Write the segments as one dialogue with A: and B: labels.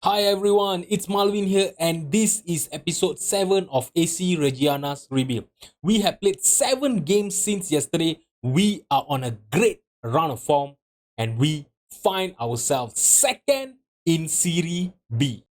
A: Hi everyone, it's Malvin here, and this is episode 7 of AC Reggiana's Rebuild. We have played 7 games since yesterday. We are on a great run of form, and we find ourselves second in Serie B.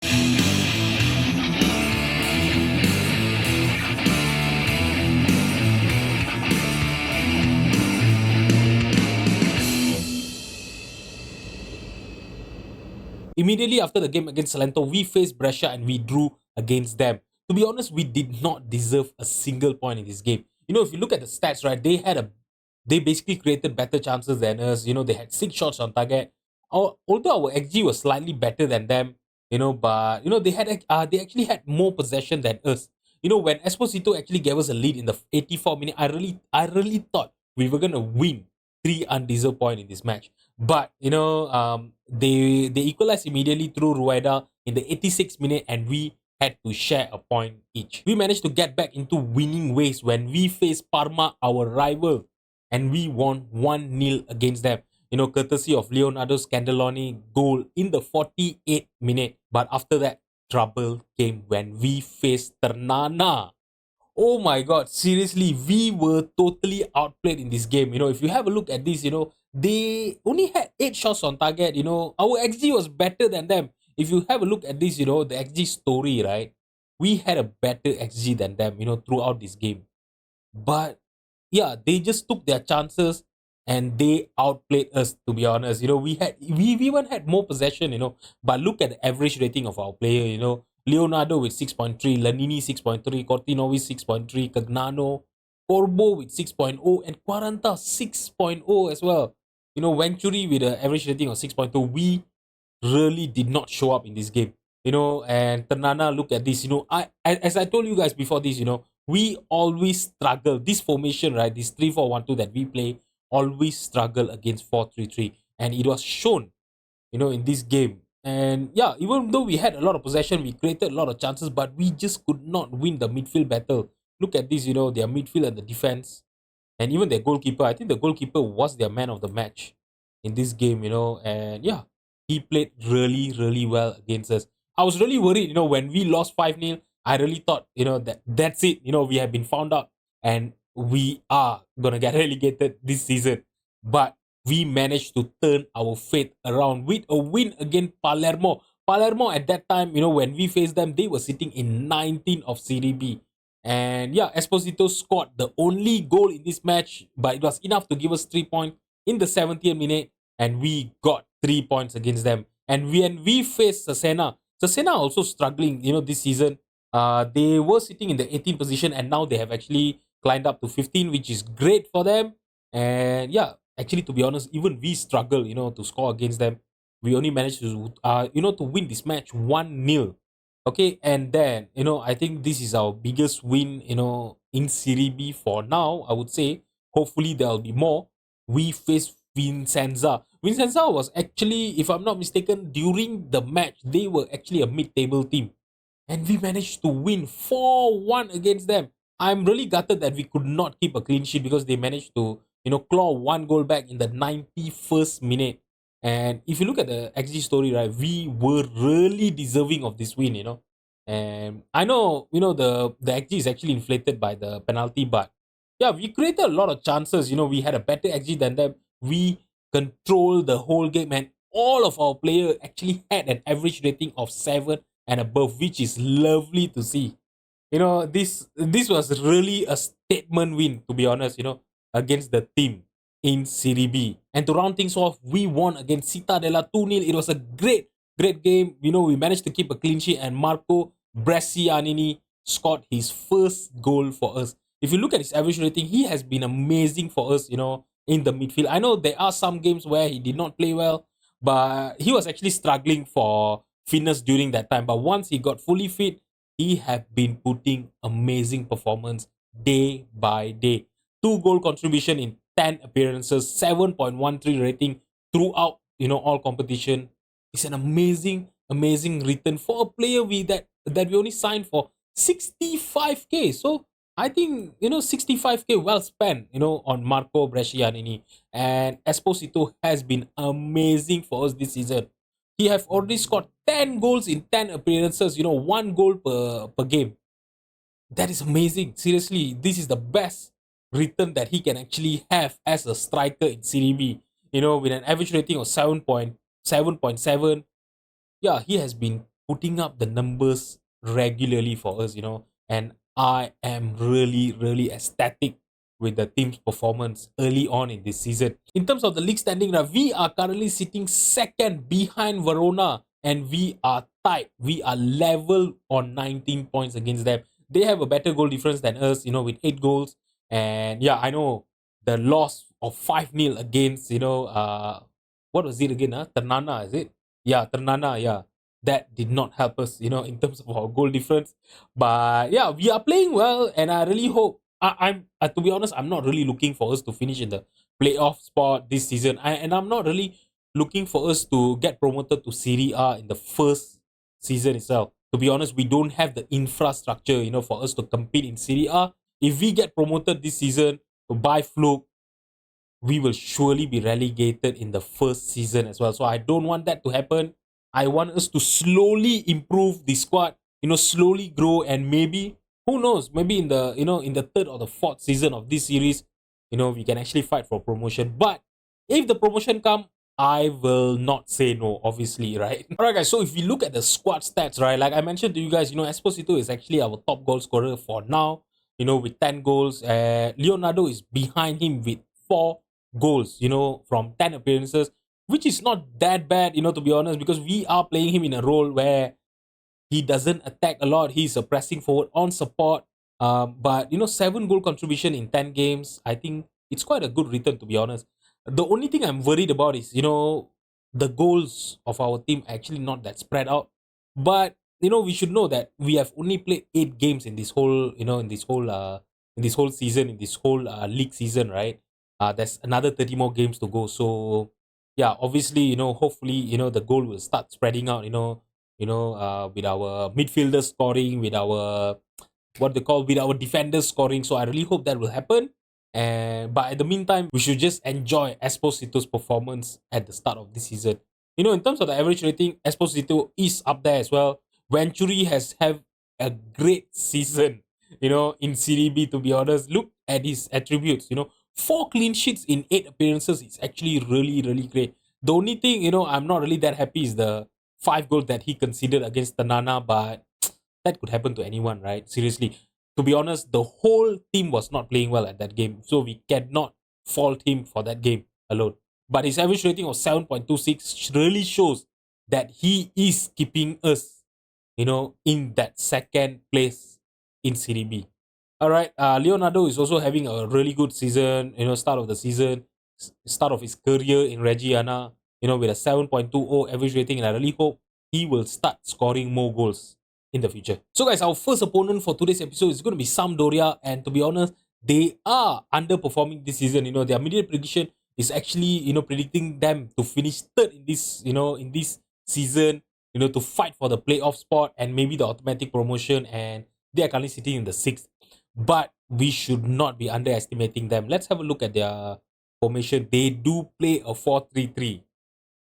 A: Immediately after the game against Salento, we faced Brescia and we drew against them. To be honest, we did not deserve a single point in this game. If you look at the stats, right, they basically created better chances than us. They had 6 shots on target. Although our XG was slightly better than them, but they actually had more possession than us. When Esposito actually gave us a lead in the 84 minute, I really thought we were gonna win 3 undeserved points in this match. But they equalized immediately through Rueda in the 86th minute, and we had to share a point each. We managed to get back into winning ways when we faced Parma, our rival, and we won 1-0 against them. Courtesy of Leonardo Scandaloni goal in the 48th minute. But after that, trouble came when we faced Ternana. Oh my god, seriously, we were totally outplayed in this game. If you have a look at this, they only had 8 shots on target. Our XG was better than them. If you have a look at this, the XG story, right? We had a better XG than them, throughout this game. But yeah, they just took their chances and they outplayed us, to be honest. We even had more possession, but look at the average rating of our player. Leonardo with 6.3, Lanini 6.3, Cortino with 6.3, Cagnano, Corbo with 6.0, and Quaranta 6.0 as well. Venturi with an average rating of 6.2. We really did not show up in this game. And Tanana, look at this. As I told you guys before this, we always struggle. This formation, right? This 3-4-1-2 that we play, always struggle against 4-3-3. And it was shown, in this game. And yeah, even though we had a lot of possession, we created a lot of chances, but we just could not win the midfield battle. Look at this, their midfield and the defense, and even their goalkeeper. I think the goalkeeper was their man of the match in this game, and yeah, he played really, really well against us. I was really worried, when we lost 5-0, I really thought, that's it. We have been found out and we are gonna get relegated this season. But we managed to turn our fate around with a win against Palermo. Palermo at that time, when we faced them, they were sitting in 19 of Serie B. And yeah, Esposito scored the only goal in this match, but it was enough to give us 3 points in the 70th minute, and we got 3 points against them. And when we faced Cesena also struggling, this season. They were sitting in the 18th position, and now they have actually climbed up to 15, which is great for them. And yeah, actually, to be honest, even we struggle, to score against them. We only managed to win this match 1-0. Okay, and then I think this is our biggest win, in Serie B for now. I would say, hopefully there'll be more. We faced Vincenza. Vincenza was actually, if I'm not mistaken, during the match they were actually a mid-table team, and we managed to win 4-1 against them. I'm really gutted that we could not keep a clean sheet because they managed to, claw 1 goal back in the 91st minute. And if you look at the XG story, right, we were really deserving of this win, And I know, the XG is actually inflated by the penalty, but yeah, we created a lot of chances. We had a better XG than them. We controlled the whole game, and all of our players actually had an average rating of 7 and above, which is lovely to see. This was really a statement win, to be honest, against the team in Serie B. And to round things off, we won against Cittadella 2-0. It was a great, great game. We managed to keep a clean sheet, and Marco Brescianini scored his first goal for us. If you look at his average rating, he has been amazing for us, in the midfield. I know there are some games where he did not play well, but he was actually struggling for fitness during that time. But once he got fully fit, he had been putting amazing performance day by day. 2 goal contribution in 10 appearances, 7.13 rating throughout, all competition. It's an amazing, amazing return for a player that we only signed for 65k. So I think 65k well spent, on Marco Brescianini. And Esposito has been amazing for us this season. He have already scored 10 goals in 10 appearances, 1 goal per game. That is amazing. Seriously, this is the best return that he can actually have as a striker in Serie B. With an average rating of 7.7. Yeah, he has been putting up the numbers regularly for us, and I am really, really ecstatic with the team's performance early on in this season. In terms of the league standing, now, we are currently sitting second behind Verona, and we are tied. We are level on 19 points against them. They have a better goal difference than us, with 8 goals. And yeah, I know the loss of 5-0 against, what was it again? Ternana, is it? Yeah, Ternana, yeah. That did not help us, in terms of our goal difference. But yeah, we are playing well, and I really hope. I'm to be honest, I'm not really looking for us to finish in the playoff spot this season. And I'm not really looking for us to get promoted to Serie A in the first season itself. To be honest, we don't have the infrastructure, for us to compete in Serie A. If we get promoted this season by fluke, we will surely be relegated in the first season as well. So I don't want that to happen. I want us to slowly improve the squad, slowly grow, and maybe, who knows, maybe in the third or the fourth season of this series, we can actually fight for promotion. But if the promotion come, I will not say no, obviously, right? Alright, guys, so if we look at the squad stats, right, like I mentioned to you guys, Esposito is actually our top goal scorer for now, with 10 goals. Leonardo is behind him with 4 goals, from 10 appearances, which is not that bad, to be honest, because we are playing him in a role where he doesn't attack a lot. He's a pressing forward on support. But 7 goal contribution in 10 games. I think it's quite a good return, to be honest. The only thing I'm worried about is the goals of our team actually not that spread out. But we should know that we have only played 8 games in this whole in this whole season, in this whole league season, right? There's another 30 more games to go. So yeah, obviously, hopefully, the goal will start spreading out, with our midfielders scoring, with our what they call with our defenders scoring. So I really hope that will happen. And but at the meantime, we should just enjoy Esposito's performance at the start of this season. In terms of the average rating, Esposito is up there as well. Venturi has have a great season, in Serie B. To be honest, look at his attributes. 4 clean sheets in 8 appearances is actually really, really great. The only thing, I'm not really that happy is the 5 goals that he considered against Tanana, but that could happen to anyone, right? Seriously. To be honest, the whole team was not playing well at that game. So we cannot fault him for that game alone. But his average rating of 7.26 really shows that he is keeping us, in that second place in Serie B. All right. Leonardo is also having a really good season, start of the season, start of his career in Reggiana, with a 7.20 average rating. And I really hope he will start scoring more goals in the future. So, guys, our first opponent for today's episode is going to be Sampdoria. And to be honest, they are underperforming this season. Their immediate prediction is actually, predicting them to finish third in this, in this season, to fight for the playoff spot and maybe the automatic promotion. And they are currently sitting in the sixth. But we should not be underestimating them. Let's have a look at their formation. They do play a 4-3-3.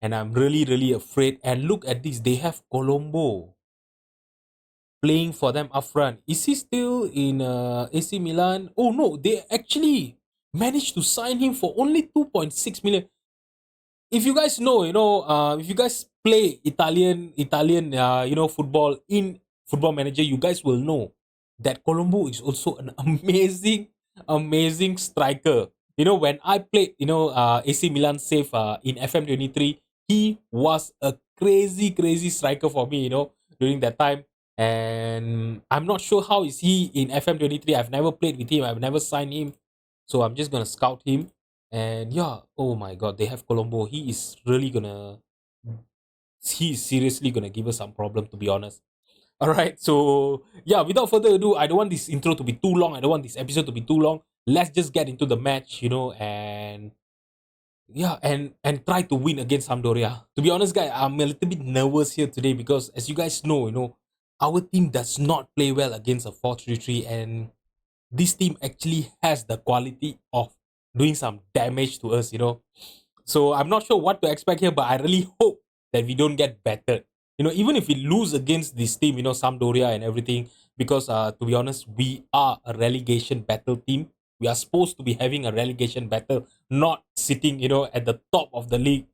A: And I'm really, really afraid. And look at this. They have Colombo playing for them up front. Is he still in AC Milan? Oh no, they actually managed to sign him for only 2.6 million. If you guys know, if you guys play Italian, football in Football Manager, you guys will know that Colombo is also an amazing striker. When I played, AC Milan save in FM23, he was a crazy striker for me, during that time. And I'm not sure how is he in FM23. I've never played with him. I've never signed him. So I'm just gonna scout him. And yeah, oh my god, they have Colombo. He's seriously gonna give us some problem, to be honest. Alright, so yeah, without further ado, I don't want this intro to be too long. I don't want this episode to be too long. Let's just get into the match, and yeah, and try to win against Sampdoria. To be honest, guys, I'm a little bit nervous here today because, as you guys know, our team does not play well against a 4-3-3, and this team actually has the quality of doing some damage to us. So I'm not sure what to expect here, but I really hope that we don't get battered. Even if we lose against this team, Sampdoria and everything, because to be honest, we are a relegation battle team. We are supposed to be having a relegation battle, not sitting, at the top of the league,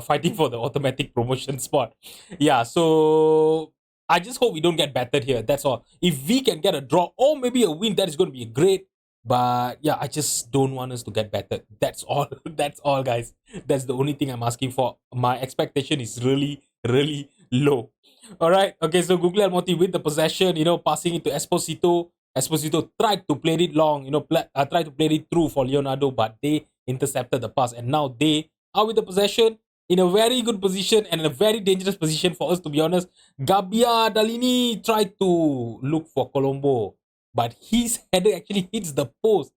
A: fighting for the automatic promotion spot. Yeah, so I just hope we don't get battered here. That's all. If we can get a draw or maybe a win, that is going to be great. But yeah, I just don't want us to get battered. That's all. That's all, guys. That's the only thing I'm asking for. My expectation is really, really low. All right. Okay. So Google Almoti with the possession, passing it to Esposito. Esposito tried to play it long, tried to play it through for Leonardo, but they intercepted the pass, and now they are with the possession in a very good position and in a very dangerous position for us, to be honest. Gabia Dalini tried to look for Colombo, but his header actually hits the post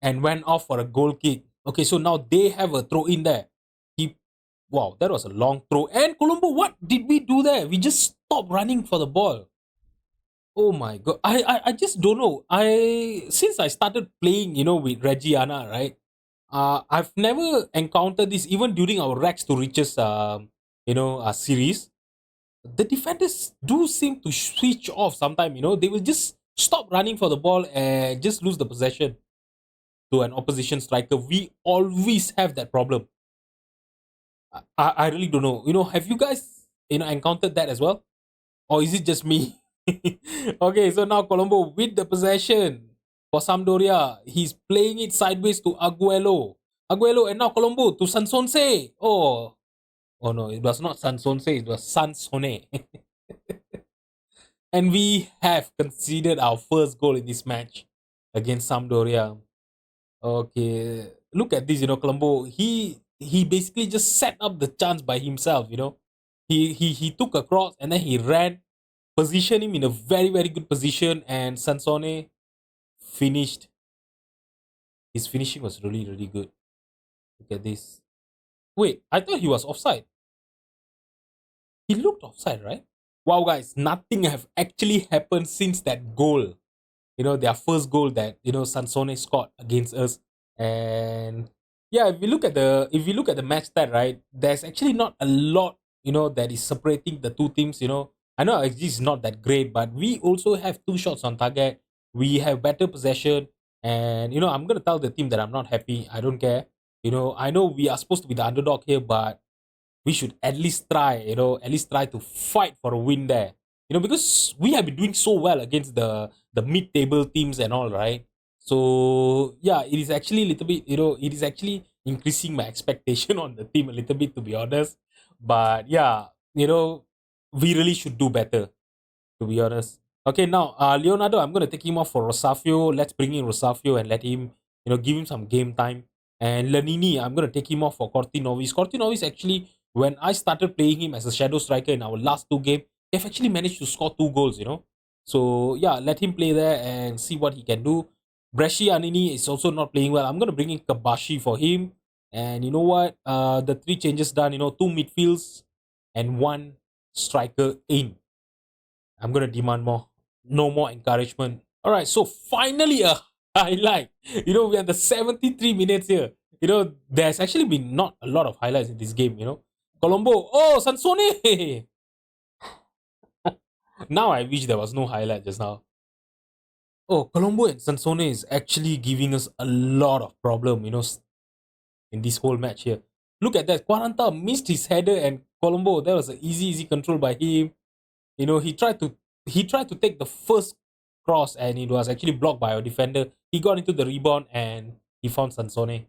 A: and went off for a goal kick. Okay, so now they have a throw in there. He, wow, that was a long throw. And Colombo, what did we do there? We just stopped running for the ball. Oh my god, I just don't know. Since I started playing, with Reggiana, right? I've never encountered this even during our Rex to Riches, series. The defenders do seem to switch off sometimes. They will just stop running for the ball and just lose the possession to an opposition striker. We always have that problem. I really don't know. Have you guys encountered that as well, or is it just me? Okay, so now Colombo with the possession for Sampdoria. He's playing it sideways to Aguero. Aguero, and now Colombo to Sansonse. Oh no, it was not Sansonse, it was Sansone. And we have conceded our first goal in this match against Sampdoria. Okay, look at this, Colombo. He basically just set up the chance by himself. He took a cross and then he ran, positioned him in a very, very good position, and Sansone finished. His finishing was really, really good. Look at this. Wait, I thought he was offside. He looked offside, right? Wow, guys, nothing have actually happened since that goal. Their first goal that Sansone scored against us. And yeah, if you look at the match stat, right, there's actually not a lot that is separating the two teams. I know XG is not that great, but we also have two shots on target. We have better possession, and I'm gonna tell the team that I'm not happy. I don't care. I know we are supposed to be the underdog here, but we should at least try to fight for a win there. Because we have been doing so well against the mid-table teams and all, right? So yeah, it is actually a little bit, it is actually increasing my expectation on the team a little bit, to be honest. But yeah, we really should do better, to be honest. Okay, now Leonardo, I'm gonna take him off for Rosafio. Let's bring in Rosafio and let him, give him some game time. And Lanini, I'm gonna take him off for Cortinovis. Cortinovis actually, when I started playing him as a shadow striker in our last two games, they've actually managed to score two goals. So yeah, let him play there and see what he can do. Bresci Anini is also not playing well. I'm gonna bring in Kabashi for him. And you know what? The three changes done, two midfields and one striker in. I'm gonna demand more. No more encouragement. Alright, so finally a highlight. We are the 73 minutes here. There's actually been not a lot of highlights in this game. Colombo. Oh, Sansone. Now I wish there was no highlight just now. Oh, Colombo and Sansone is actually giving us a lot of problem, in this whole match here. Look at that. Quaranta missed his header, and Colombo, that was an easy control by him. He tried to take the first cross, and it was actually blocked by our defender. He got into the rebound and he found Sansone.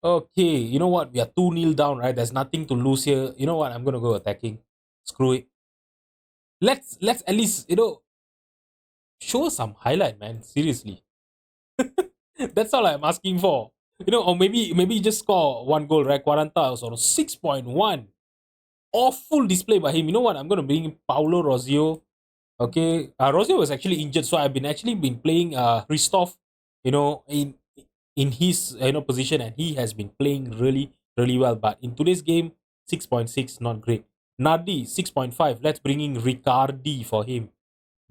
A: Okay, you know what? We are 2-0 down, right? There's nothing to lose here. You know what? I'm gonna go attacking. Screw it. Let's at least, show some highlight, man. Seriously. That's all I'm asking for. Or maybe just score one goal, right? Quaranta was on 6.1. Awful display by him. You know what? I'm gonna bring in Paulo Rozio. Okay, Rozio was actually injured, so I've been playing Christoph, in his position, and he has been playing really, really well. But in today's game, 6.6, not great. Nardi 6.5. Let's bring in Riccardi for him.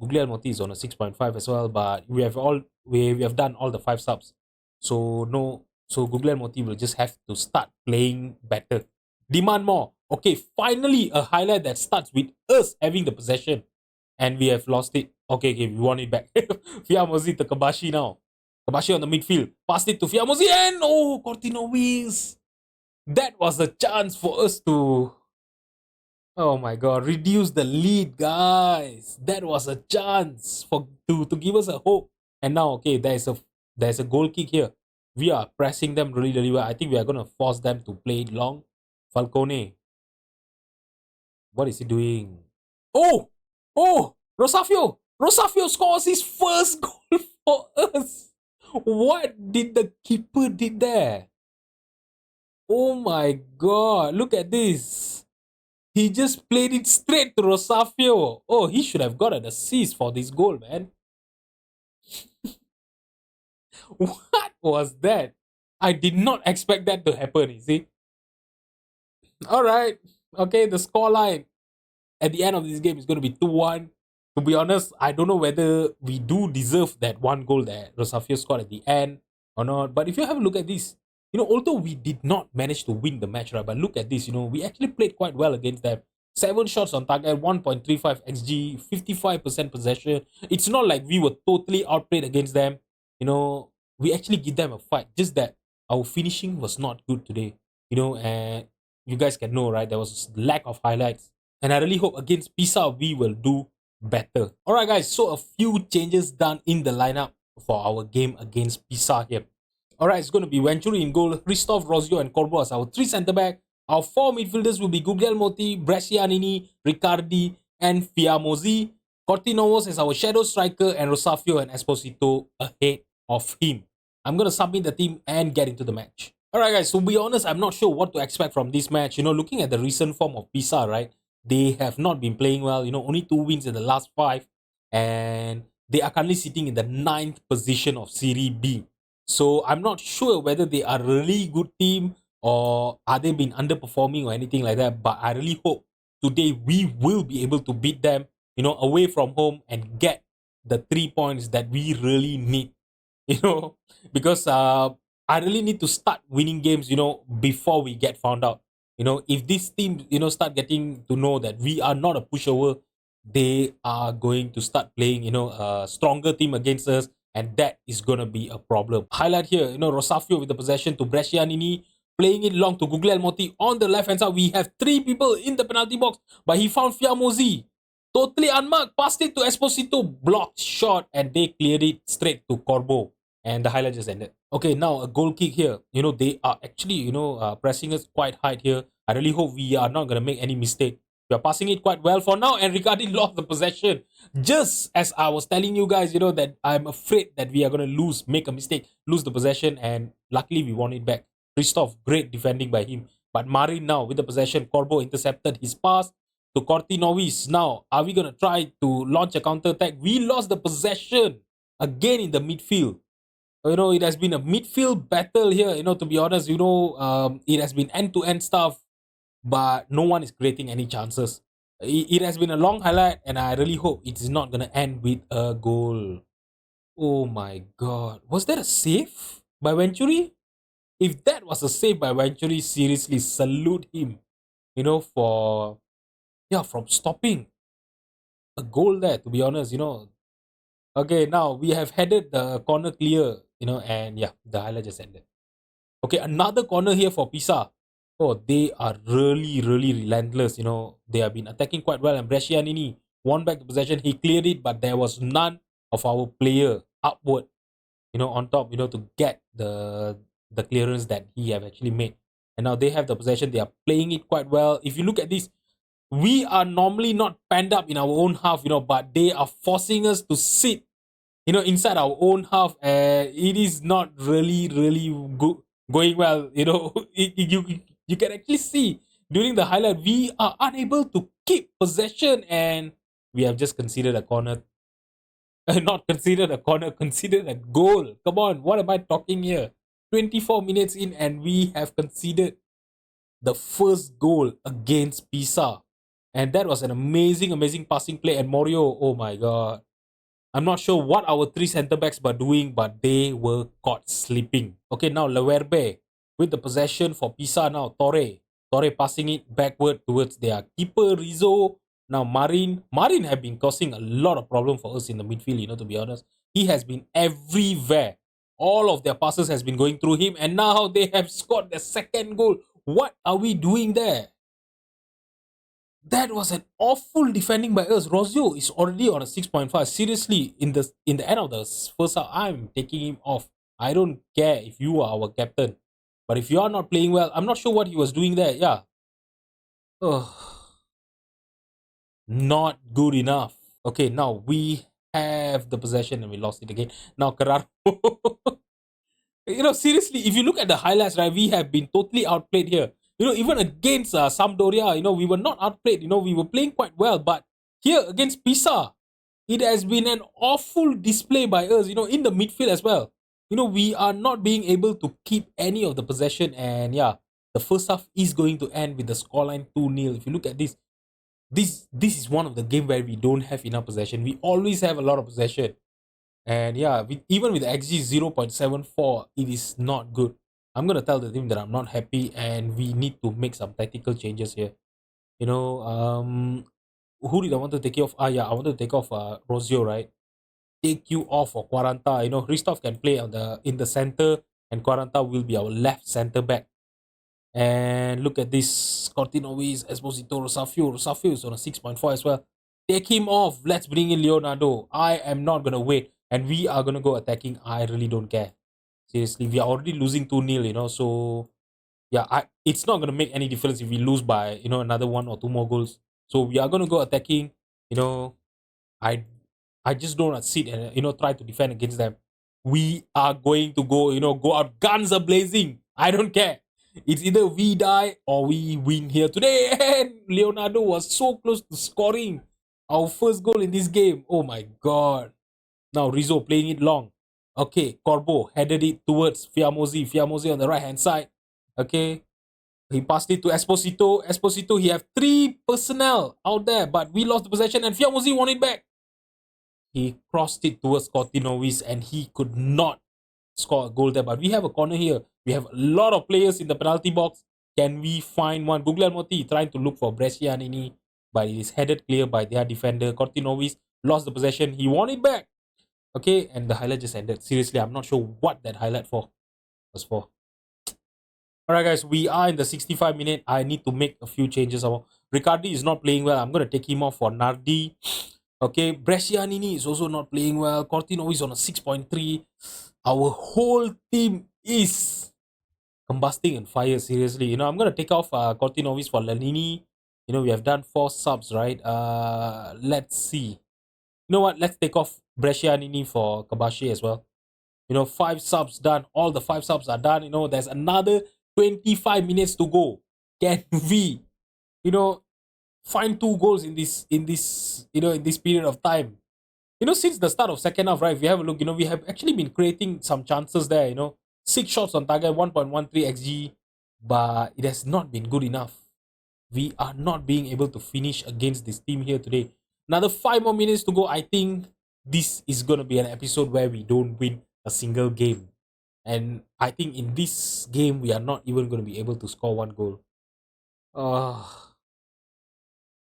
A: Guglielmotti is on a 6.5 as well, but we have done all the 5 subs. So no, so Guglielmotti will just have to start playing better. Demand more. Okay, finally a highlight that starts with us having the possession and we have lost it. Okay, okay, we want it back. Fiamozi to Kabashi now. Kabashi on the midfield. Passed it to Fiamozi and oh, Cortino wins. That was a chance for us to, oh my god, reduce the lead, guys. That was a chance for to give us a hope. And now, okay, there's a goal kick here. We are pressing them really, really well. I think we are gonna force them to play it long. Falcone, what is he doing? Oh, oh, Rosafio! Rosafio scores his first goal for us. What did the keeper did there? Oh my god, look at this. He just played it straight to Rosafio. Oh, he should have got an assist for this goal, man. What was that? I did not expect that to happen, you see. All right. Okay, the scoreline at the end of this game is going to be 2-1. To be honest, I don't know whether we do deserve that one goal that Rosafio scored at the end or not. But if you have a look at this, although we did not manage to win the match, right? But look at this, we actually played quite well against them. 7 shots on target, 1.35 XG, 55% possession. It's not like we were totally outplayed against them. We actually give them a fight. Just that our finishing was not good today. And you guys can know, right? There was lack of highlights. And I really hope against Pisa we will do better. Alright guys, so a few changes done in the lineup for our game against Pisa here. Alright, it's going to be Venturi in goal, Christoph, Rosio and Corbo as our 3 centre-back. Our 4 midfielders will be Guglielmotti, Brescianini, Riccardi and Fiamozi. Cortinovos as our shadow striker and Rosafio and Esposito ahead of him. I'm going to submit the team and get into the match. Alright guys, to be honest, I'm not sure what to expect from this match. Looking at the recent form of Pisa, right? They have not been playing well. Only 2 wins in the last 5. And they are currently sitting in the 9th position of Serie B. So I'm not sure whether they are a really good team or are they been underperforming or anything like that. But I really hope today we will be able to beat them, away from home and get the 3 points that we really need, because I really need to start winning games, before we get found out. If this team, start getting to know that we are not a pushover, they are going to start playing, a stronger team against us, and that is going to be a problem. Highlight here, Rosafio with the possession to Brescianini, playing it long to Guglielmotti on the left hand side. We have 3 people in the penalty box, but he found Fiamozi. Totally unmarked, passed it to Esposito, blocked shot, and they cleared it straight to Corbo. And the highlight just ended. Okay, now a goal kick here. They are actually, pressing us quite hard here. I really hope we are not going to make any mistake. We are passing it quite well for now, and Riccardi lost the possession. Just as I was telling you guys, that I'm afraid that we are going to make a mistake, lose the possession, and luckily we won it back. Christoph, great defending by him. But Marin now with the possession, Corbo intercepted his pass to Cortinovis. Now, are we going to try to launch a counter attack? We lost the possession again in the midfield. It has been a midfield battle here. To be honest, it has been end-to-end stuff, but no one is creating any chances. It has been a long highlight, and I really hope it is not going to end with a goal. Oh my god. Was that a save by Venturi? If that was a save by Venturi, seriously, salute him, from stopping a goal there, to be honest, Okay, now we have headed the corner clear, and yeah, the highlight just ended. Okay, another corner here for Pisa. Oh, they are really, really relentless. They have been attacking quite well. And Brescianini won back the possession. He cleared it, but there was none of our player upward, on top, to get the clearance that he have actually made. And now they have the possession. They are playing it quite well. If you look at this, we are normally not panned up in our own half, but they are forcing us to sit, inside our own half. It is not really, really good, going well. You can actually see during the highlight, we are unable to keep possession and we have just considered a corner. Not considered a corner, considered a goal. Come on, what am I talking here? 24 minutes in and we have conceded the first goal against Pisa. And that was an amazing, amazing passing play. And Morio, oh my god. I'm not sure what our 3 centre-backs were doing, but they were caught sleeping. Okay, now Leverbe with the possession for Pisa now. Torre. Torre passing it backward towards their keeper Rizzo. Now Marin have been causing a lot of problem for us in the midfield. To be honest, he has been everywhere. All of their passes has been going through him, and now they have scored the second goal. What are we doing there? That was an awful defending by us. Rosio is already on a 6.5. Seriously, in the end of the first half, I'm taking him off. I don't care if you are our captain. But if you are not playing well, I'm not sure what he was doing there. Yeah. Ugh, not good enough. Okay, now we have the possession and we lost it again. Now Carraro. Seriously, if you look at the highlights, right, we have been totally outplayed here. Even against Sampdoria, we were not outplayed. We were playing quite well. But here against Pisa, it has been an awful display by us, in the midfield as well. We are not being able to keep any of the possession. And yeah, the first half is going to end with the scoreline 2-0. If you look at this is one of the game where we don't have enough possession. We always have a lot of possession. And yeah, even with XG 0.74, it is not good. I'm going to tell the team that I'm not happy and we need to make some tactical changes here. Who did I want to take off? Yeah, I wanted to take off Rosio, right? Take you off for Quaranta. Christoph can play in the center and Quaranta will be our left center back. And look at this. Cortinovis, Esposito, Rosafio. Rosafio is on a 6.4 as well. Take him off. Let's bring in Leonardo. I am not going to wait. And we are going to go attacking. I really don't care. Seriously, we are already losing 2-0, So, yeah, it's not going to make any difference if we lose by, another 1 or 2 more goals. So, we are going to go attacking. I I just don't want to sit and try to defend against them. We are going to go out guns a blazing. I don't care. It's either we die or we win here today. And Leonardo was so close to scoring our first goal in this game. Oh my god. Now Rizzo playing it long. Okay, Corbo headed it towards Fiamosi. Fiamosi on the right hand side. Okay. He passed it to Esposito. Esposito, he have 3 personnel out there, but we lost the possession and Fiamosi won it back. He crossed it towards Cortinovis and he could not score a goal there. But we have a corner here. We have a lot of players in the penalty box. Can we find one? Guglielmotti trying to look for Brescianini, but it is headed clear by their defender. Cortinovis lost the possession. He won it back. Okay, and the highlight just ended. Seriously, I'm not sure what that highlight was for. Alright guys, we are in the 65 minute. I need to make a few changes. Riccardi is not playing well. I'm going to take him off for Nardi. Okay, Brescianini is also not playing well. Cortino is on a 6.3. Our whole team is combusting in fire, seriously. I'm going to take off Cortinovis for Lanini. We have done 4 subs, right? Let's see. You know what? Let's take off Brescianini for Kabashi as well. 5 subs done. All the 5 subs are done. There's another 25 minutes to go. Can we, find 2 goals in this period of time? Since the start of second half, right? If you have a look, we have actually been creating some chances there. 6 shots on target, 1.13 xg, but it has not been good enough. We are not being able to finish against this team here today. Another 5 more minutes to go. I think this is going to be an episode where we don't win a single game. And I think in this game, we are not even going to be able to score 1 goal.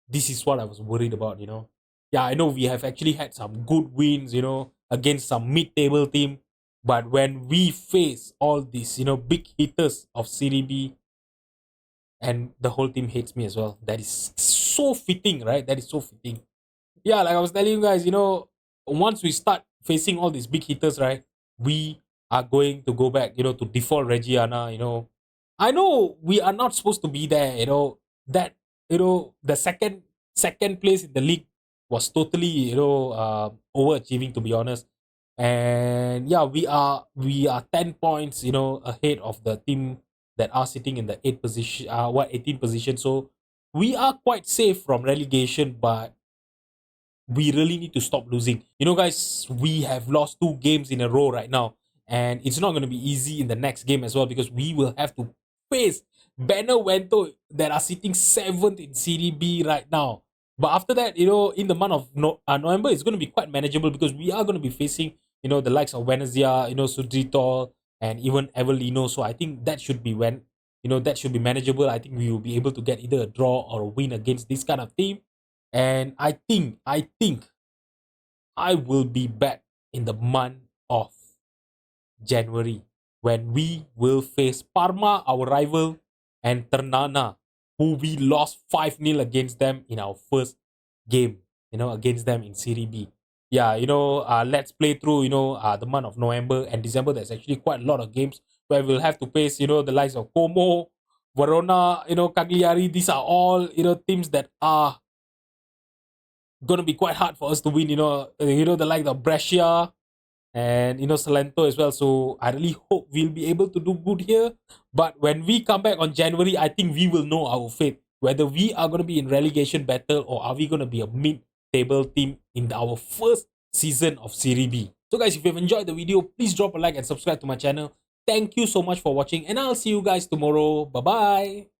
A: This is what I was worried about, Yeah, I know we have actually had some good wins, against some mid-table team. But when we face all these, big hitters of Serie B, and the whole team hates me as well. That is so fitting, right? That is so fitting. Yeah, like I was telling you guys, once we start facing all these big hitters, right, we are going to go back, to default Reggiana, I know we are not supposed to be there, that, the second place in the league was totally, overachieving, to be honest. And yeah, we are 10 points, ahead of the team that are sitting in the 8th position, 18th position. So we are quite safe from relegation, but we really need to stop losing. Guys, we have lost 2 games in a row right now, and it's not going to be easy in the next game as well, because we will have to face Benevento that are sitting 7th in Serie B right now. But after that, in the month of November, it's going to be quite manageable, because we are going to be facing, the likes of Venezia, Sudrito, and even Avellino. So I think that should be that should be manageable. I think we will be able to get either a draw or a win against this kind of team. And I think I will be back in the month of January when we will face Parma, our rival, and Ternana, who we lost 5-0 against them in our first game, against them in Serie B. Yeah, let's play through, the month of November and December. There's actually quite a lot of games where we'll have to face, the likes of Como, Verona, Cagliari. These are all, teams that are going to be quite hard for us to win, the like of Brescia, and Salento as well. So I really hope we'll be able to do good here. But when we come back on January, I think we will know our fate, whether we are going to be in relegation battle or are we going to be a mid-table team in our first season of Serie B. So guys, if you've enjoyed the video, please drop a like and subscribe to my channel. Thank you so much for watching, and I'll see you guys tomorrow. Bye bye.